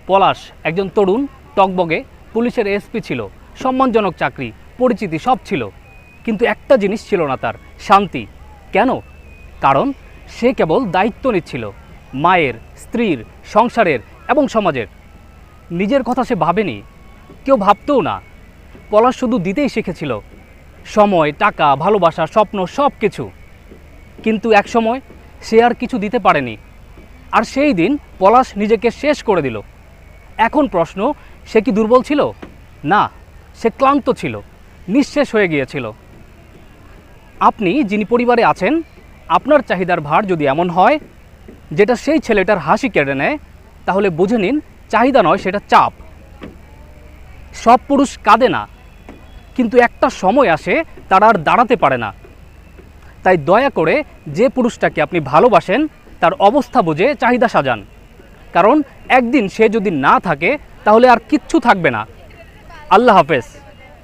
পলাশ একজন তরুণ, টকবগে, পুলিশের এসপি ছিল, সম্মানজনক চাকরি, পরিচিতি সব ছিল, কিন্তু একটা জিনিস ছিল না তার, শান্তি। কেন? কারণ সে কেবল দায়িত্ব নিচ্ছিল, মায়ের, স্ত্রীর, সংসারের এবং সমাজের। নিজের কথা সে ভাবেনি, কেউ ভাবতেও না। পলাশ শুধু দিতেই শিখেছিল, সময়, টাকা, ভালোবাসা, স্বপ্ন সব কিছু। কিন্তু এক সময় সে আর কিছু দিতে পারেনি, আর সেই দিন পলাশ নিজেকে শেষ করে দিল। এখন প্রশ্ন, সে কি দুর্বল ছিল? না, সে ক্লান্ত ছিল, নিঃশেষ হয়ে গিয়েছিল। আপনি যিনি পরিবারে আছেন, আপনার চাহিদার ভার যদি এমন হয় যেটা সেই ছেলেটার হাসি কেড়ে নেয়, তাহলে বুঝে নিন চাহিদা নয়, সেটা চাপ। সব পুরুষ কাঁদে না, কিন্তু একটা সময় আসে তারা আর দাঁড়াতে পারে না। তাই দয়া করে যে পুরুষটাকে আপনি ভালোবাসেন তার অবস্থা বুঝে চাহিদা সাজান, কারণ একদিন সে যদি না থাকে তাহলে আর কিচ্ছু থাকবে না। আল্লাহ হাফেজ।